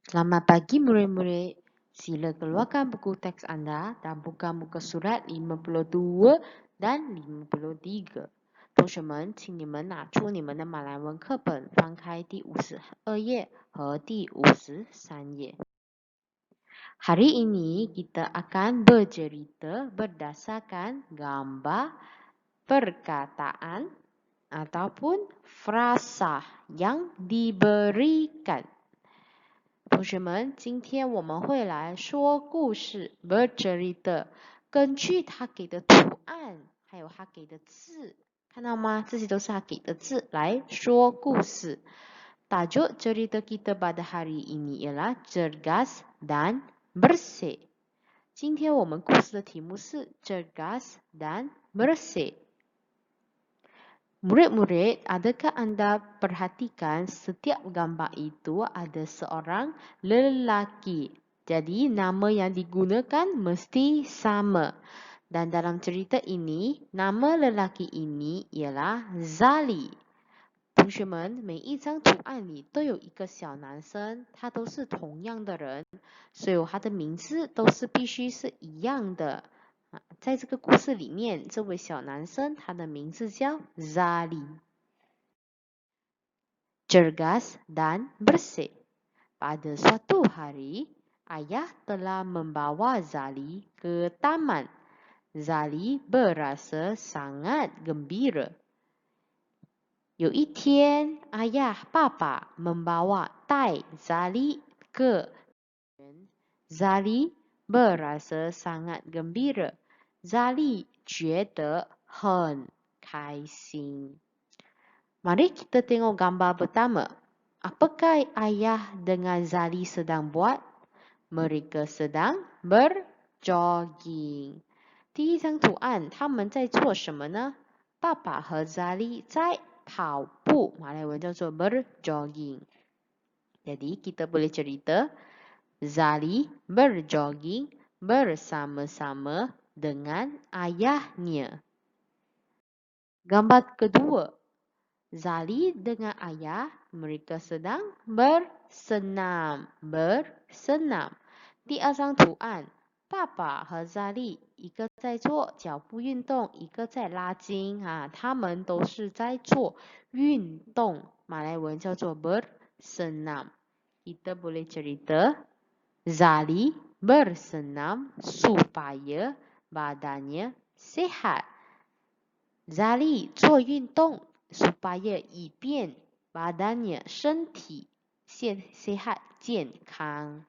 Selamat pagi murid-murid. Sila keluarkan buku teks anda dan buka muka surat 52 dan 53。同学们，请你们拿出你们的马来文课本，翻开第52页和第53页。Hari ini kita akan bercerita berdasarkan gambar perkataan ataupun frasa yang diberikan。同学们，今天我们会来说故事 bercerita， 根据他给的图案，还有他给的字，看到吗？这些都是他给的字来说故事。Tajuk cerita kita pada hari ini ialah cergas dan bersih。今天我们故事的题目是 cergas dan bersih。Murid-murid, adakah anda perhatikan setiap gambar itu ada seorang lelaki. Jadi nama yang digunakan mesti sama. Dan dalam cerita ini, nama lelaki ini ialah Zali。同学们，每一张图案里都有一个小男生，他都是同样的人，所以他的名字都是必须是一样的。在这个故事里面，这位小男生他的名字叫 Zali。Cergas dan bersih. Pada suatu hari, ayah telah membawa Zali ke taman. Zali berasa sangat gembira. 有一天，爸爸带 Zali ke Zali berasa sangat gembira. Zali 觉得很开心。Mari kita tengok gambar pertama. Apakah ayah dengan Zali sedang buat? Mereka sedang berjogging. 第一张图案，他们在做什么呢？爸爸和 Zali 在跑步，马来文叫做 berjogging. Jadi kita boleh cerita Zali berjogging bersama-sama dengan ayahnya. Gambar kedua, Zali dengan ayah mereka sedang bersenam. 第二张图案，爸爸和 Zali 一个在做脚步运动，一个在拉筋他们都是在做运动，马来文叫做 bersenam. Kita boleh cerita Zali bersenam supaya badannya sehat. Zali 做运动 supaya 以便 badannya 身体 sehat 健康。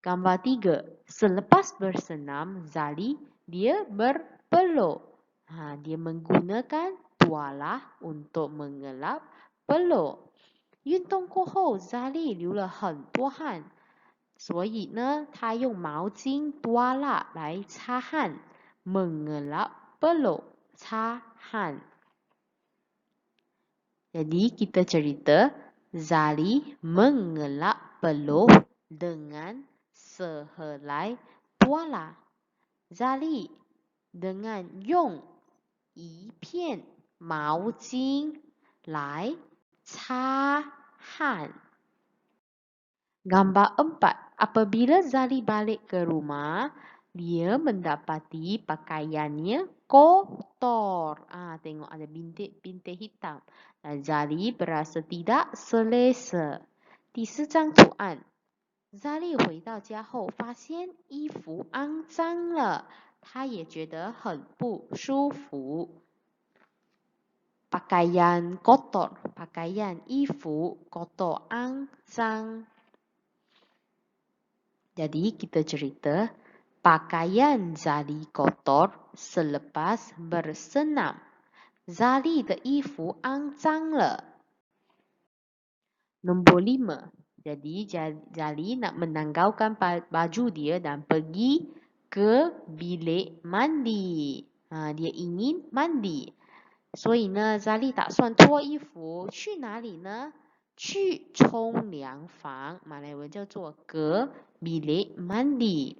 Gambar 3. Selepas bersenam, Zali dia berpeluh. Dia menggunakan tualah untuk mengelap peluh. 运动过后 Zali 流了很多汗，所以呢，他用毛巾 tuala 来擦汗 mengelap peluh 擦汗。Jadi kita cerita Zali mengelap peluh dengan sehelai tuala. Zali dengan 用一片毛巾来擦汗。Gambar 4. Apabila Zali balik ke rumah, dia mendapati pakaiannya kotor. Tengok ada bintik-bintik hitam. Dan Zali berasa tidak selesa. 第四张图案 Zali 回到家后发现衣服肮脏了，他也觉得很不舒服。Pakaian kotor, pakaian 衣服 kotor 肮脏。Jadi kita cerita pakaian Zali kotor selepas bersenam. Zali 的衣服肮脏了。Nombor 5. Jadi Zali nak menanggalkan baju dia dan pergi ke bilik mandi. Dia ingin mandi. 所以呢 Zali 打算脱衣服去哪里呢？去冲凉房，马来文叫做 ke bilik mandi.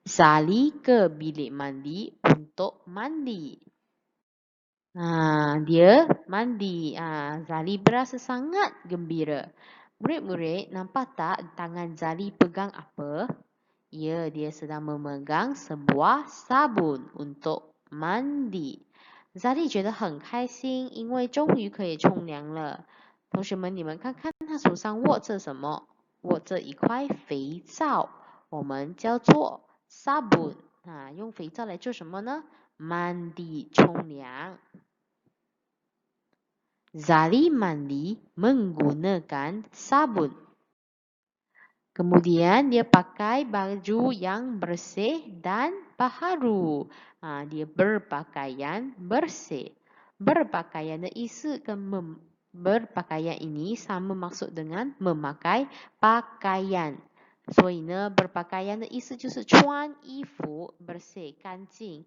Zali ke bilik mandi untuk mandi. Dia mandi. Zali berasa sangat gembira. Murid-murid, nampak tak tangan Zali pegang apa? Ya, dia sedang memegang sebuah sabun untuk mandi. Zali 觉得很开心，因为终于可以冲凉了。同学们，你们看看他手上握着什么？握着一块肥皂，我们叫做 sabun。用肥皂来做什么呢？ mandi 冲凉。Zali mandi menggunakan sabun. Kemudian dia pakai baju yang bersih dan baharu. Dia berpakaian bersih. Berpakaian 的意思跟berpakaian ini sama maksud dengan memakai pakaian. 所以呢 berpakaian 的意思就是穿衣服 bersih 干净。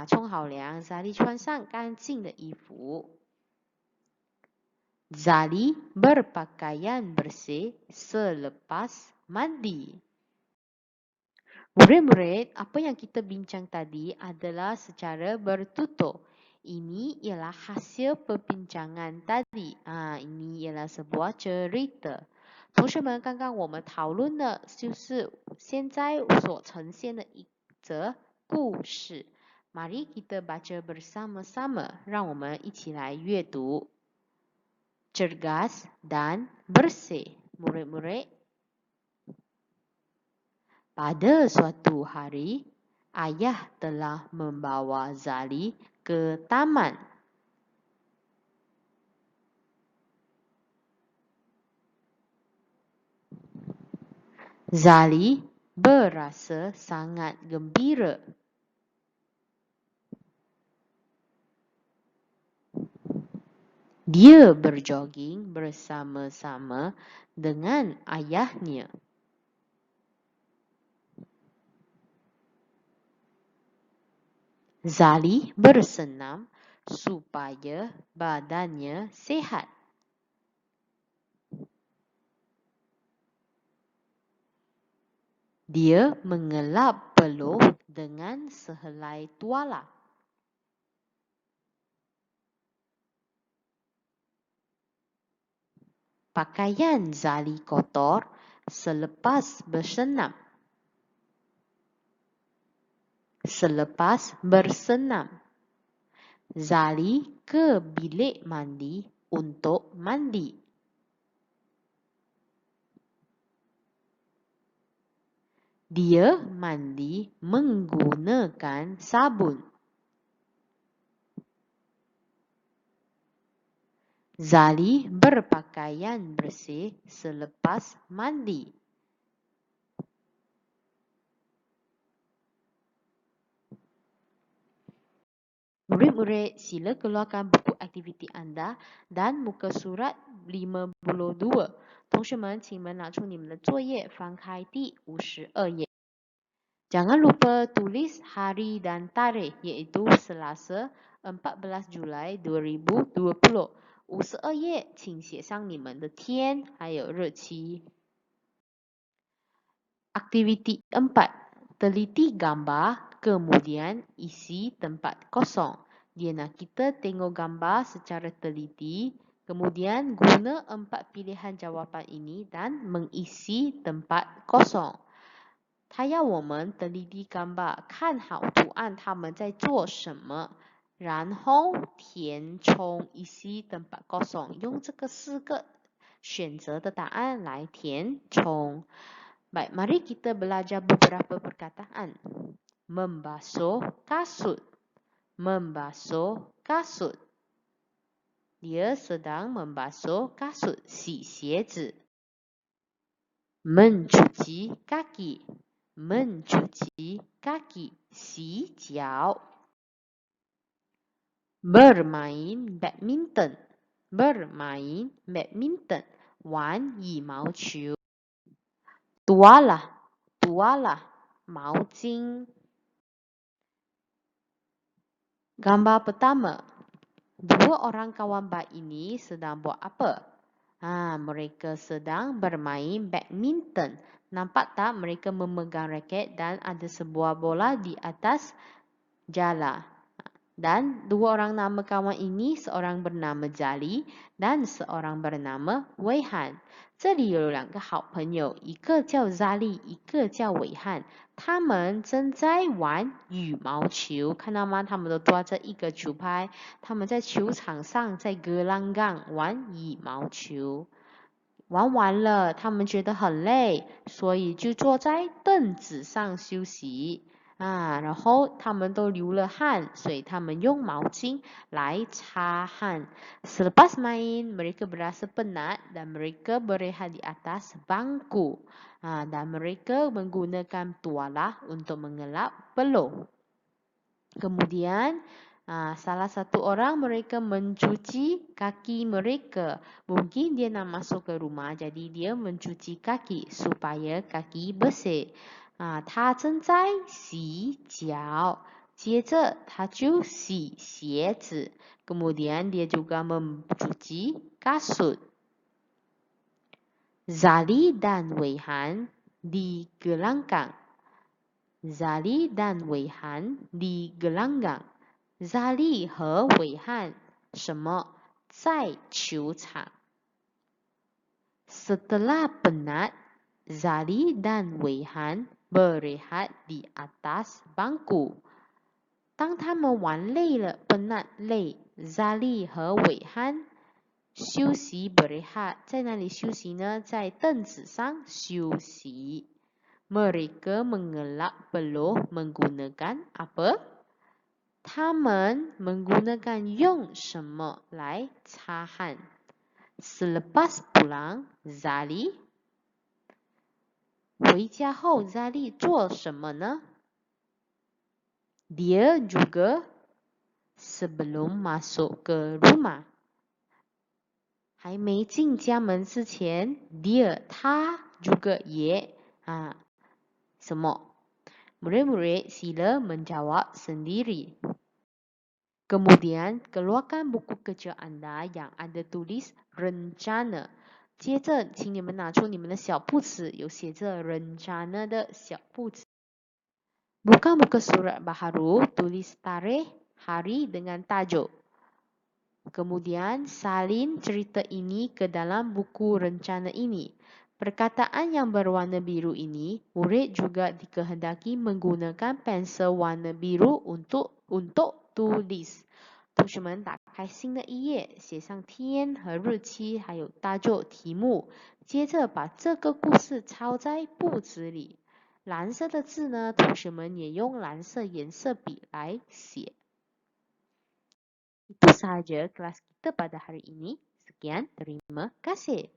冲好凉 Zali 穿上干净的衣服。Zali berpakaian bersih selepas mandi. Murid-murid, apa yang kita bincang tadi adalah secara bertutur. Ini ialah hasil perbincangan tadi. Ini ialah sebuah cerita. 同学们，刚刚我们讨论的就是现在所呈现的一则故事。Mari kita baca bersama-sama. 让我们一起来阅读。Cergas dan bersih. Murid-murid, pada suatu hari, ayah telah membawa Zali ke taman. Zali berasa sangat gembira. Dia berjoging bersama-sama dengan ayahnya. Zali bersenam supaya badannya sihat. Dia mengelap peluh dengan sehelai tuala. Pakaian Zali kotor selepas bersenam. Selepas bersenam, Zali ke bilik mandi untuk mandi. Dia mandi menggunakan sabun. Zali berpakaian bersih selepas mandi. Murid-murid, sila keluarkan buku aktiviti anda dan muka surat 52. 同学们，请们拿出你们的作业，翻开第52页。Jangan lupa tulis hari dan tarikh, iaitu Selasa 14 Julai 2020。52页，请写上你们的天还有日期。Aktiviti 4. Teliti gambar, kemudian isi tempat kosong. Dia nak kita tengok gambar secara teliti, kemudian guna 4 pilihan jawapan ini dan mengisi tempat kosong. 他要我们teliti gambar, 看好图案他们在做什么，然后填充 isi tempat kosong， 用这个4个选择的答案来填充。Baik, mari kita belajar beberapa perkataan. Membasuh kasut. Membasuh kasut. Dia sedang membasuh kasut, 洗鞋子。Mencuci kaki. Mencuci kaki, 洗脚。Bermain badminton. Bermain badminton, 玩羽毛球。Tuala, tuala, 毛巾。Gambar pertama. Dua orang kawan baik ini sedang buat apa? Mereka sedang bermain badminton. Nampak tak mereka memegang raket dan ada sebuah bola di atas jala. Dan dua orang nama kawan ini, seorang bernama Jali dan seorang bernama Weihan. 这里有两个好朋友，一个叫 Zali， 一个叫伟汉。他们正在玩羽毛球，看到吗？他们都抓着一个球拍，他们在球场上在格朗岗玩羽毛球。玩完了，他们觉得很累，所以就坐在凳子上休息。然后他们都流了汗，所以他们用毛巾来擦汗。Selepas main, mereka berasa penat dan mereka berehat di atas bangku. Dan mereka menggunakan tualah untuk mengelap peluh. Kemudian, salah satu orang mereka mencuci kaki mereka. Mungkin dia nak masuk ke rumah, jadi dia mencuci kaki supaya kaki bersih. 他正在洗脚，接着他就洗鞋子。Kemudian dia juga mencuci kasut. Zali dan Weihan di gelanggang. Zali dan Weihan di gelanggang. Zali 和伟汉什么在球场 Setelah penat, Zali dan Weihan berehat di atas bangku. 当他们玩累了，penat 累 Zali 和伟汉休息 berehat 在哪里休息呢？在凳子上休息。Mereka mengelap peluh menggunakan apa? 他们 menggunakan 用什么来擦汗 Selepas pulang, Zali 回家后 Zali 做什么呢？ Dia juga sebelum masuk ke rumah 还没进家门之前 Dia 他 juga 也什么 Murid-murid sila menjawab sendiri. Kemudian, keluarkan buku kerja anda yang ada tulis rencana. 接着，请你们拿出你们的小簿子，有写着 rencana 的小簿子。Buka muka surat baharu, tulis tarikh, hari dengan tajuk. Kemudian, salin cerita ini ke dalam buku rencana ini. Perkataan yang berwarna biru ini, murid juga dikehendaki menggunakan pensel warna biru untuk tulis。同学们打开新的一页，写上天和日期，还有大作题目。接着把这个故事抄在簿子里。蓝色的字呢，同学们也用蓝色颜色笔来写。Itu sahaja kelas kita pada hari ini. Sekian, terima kasih.